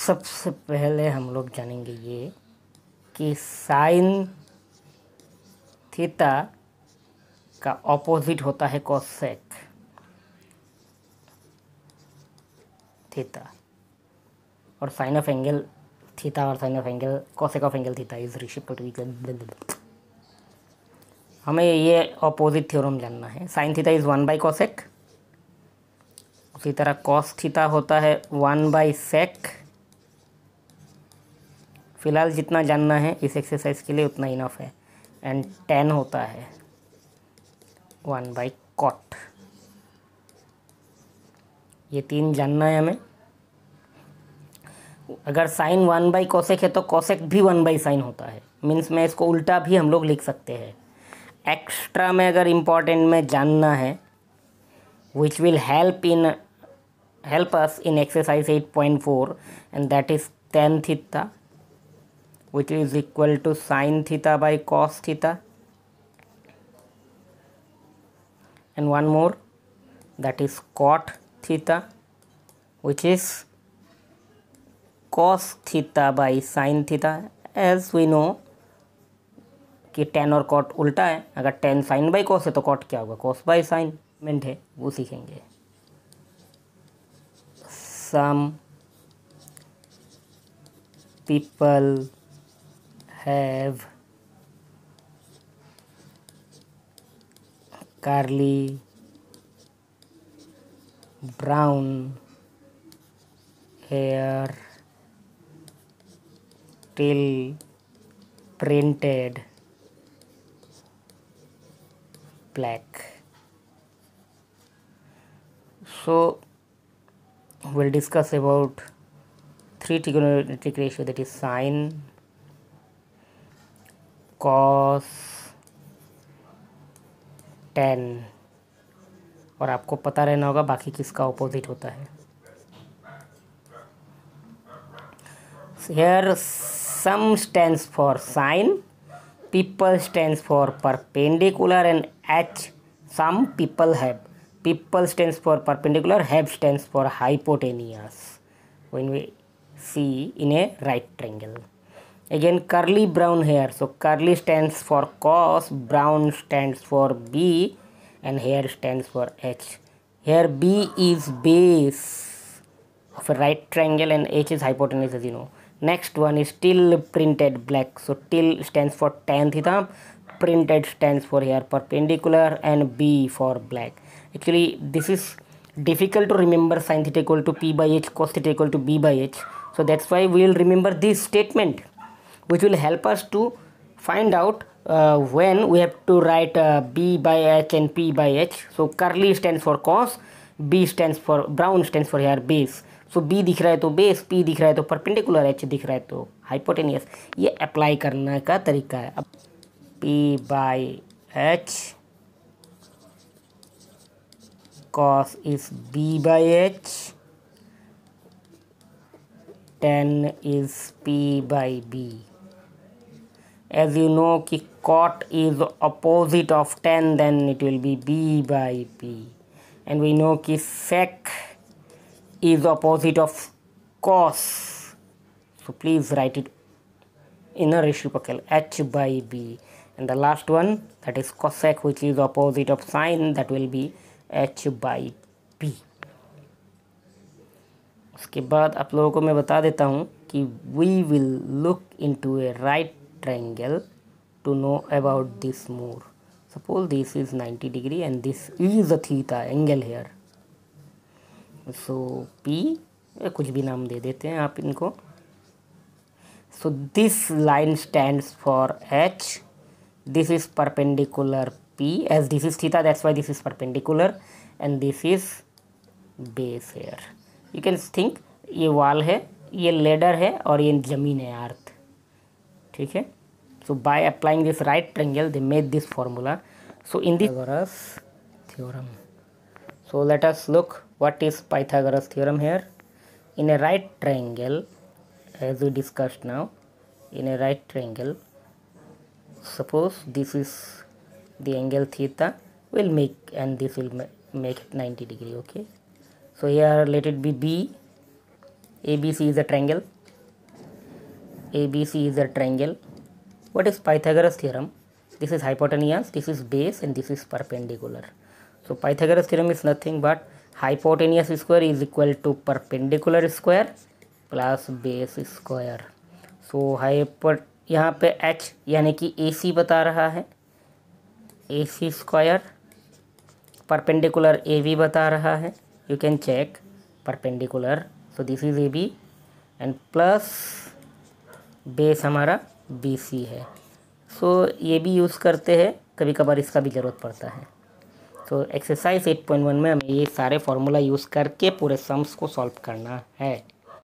सबसे पहले हम लोग जानेंगे ये कि साइन थीटा का ऑपोजिट होता है कोसेक थीटा, और साइन ऑफ एंगल थीटा और sine of angle cosec of angle theta is reciprocal to equal. हमें ये ऑपोजिट थ्योरम जानना है। Sine theta is 1 by cosec, उसी तरह कॉस थीटा होता है 1 बाई सेक। फिलहाल जितना जानना है इस एक्सरसाइज के लिए उतना इनफ है। एंड टेन होता है 1 बाई कॉट। ये तीन जानना है हमें। अगर साइन 1 बाई कोसेक है तो कोसेक भी 1 बाई साइन होता है। मीन्स में इसको उल्टा भी हम लोग लिख सकते हैं। एक्स्ट्रा में अगर इम्पोर्टेंट में जानना है which will help us in exercise 8.4, and that is tan theta, which is equal to sin theta by cos theta, and one more, that is cot theta, which is cos theta by sin theta. As we know कि tan और cot उल्टा है। अगर tan sin by cos है तो cot क्या होगा, cos by sin मेंट है, वो सीखेंगे। Some people have curly brown hair till printed black. So we'll discuss about three trigonometric ratio, that is sine, cos, tan, और आपको पता रहना होगा बाकी किसका ऑपोजिट होता है। Here sum stands for sine, people stands for perpendicular, and H some people have. People stands for perpendicular, have stands for hypotenuse when we see in a right triangle. Again curly brown hair, so curly stands for cos, brown stands for B, and hair stands for H. Here B is base of a right triangle and H is hypotenuse, as you know. Next one is till printed black, so till stands for tan theta, printed stands for here perpendicular, and B for black. Actually this is difficult to remember, sin theta equal to P by H, cos theta equal to B by H. So that's why we will remember this statement, which will help us to find out when we have to write B by H and P by H. So curly stands for cos, B stands for brown stands for here base. So B दिख रहा है तो base, P दिख रहा है तो perpendicular, H दिख रहा है तो हाइपोटेनियस। ये अप्लाई करने का तरीका है। अब P by H cos is B by H, tan is P by B. As you know कि cot is opposite of tan, then it will be B by P. And we know कि sec is opposite of cos, so please write it in a reciprocal, H by B. And the last one, that is cosec, which is opposite of sin, that will be H by P. उसके बाद आप लोगों को मैं बता देता हूँ कि we will look into a right triangle to know about this more. Suppose this is 90 degree and this is a theta angle here. So P, कुछ भी नाम दे देते हैं आप इनको. So this line stands for H. This is perpendicular P, as this is theta, that's why this is perpendicular, and this is base here. You can think ये wall है, ये ladder है, और ये जमीन है, अर्थ. ठीक है. So by applying this right triangle, they made this formula. So in the Pythagoras theorem. So let us look what is Pythagoras theorem here. In a right triangle, as we discussed now, in a right triangle, suppose this is the angle theta, will make, and this will make 90 degree. Okay, so here let it be B, ABC is a triangle. ABC is a triangle. What is Pythagoras theorem? This is hypotenuse, this is base, and this is perpendicular. So Pythagoras theorem is nothing but hypotenuse square is equal to perpendicular square plus base square. So hyper यहाँ पे h यानी कि AC बता रहा है, AC square, perpendicular AB बता रहा है. You can check perpendicular. So this is AB and plus base हमारा BC है. सो ये भी यूज़ करते हैं, कभी कभार इसका भी ज़रूरत पड़ता है. तो एक्सरसाइज 8.1 में हमें ये सारे फार्मूला यूज़ करके पूरे सम्स को सॉल्व करना है.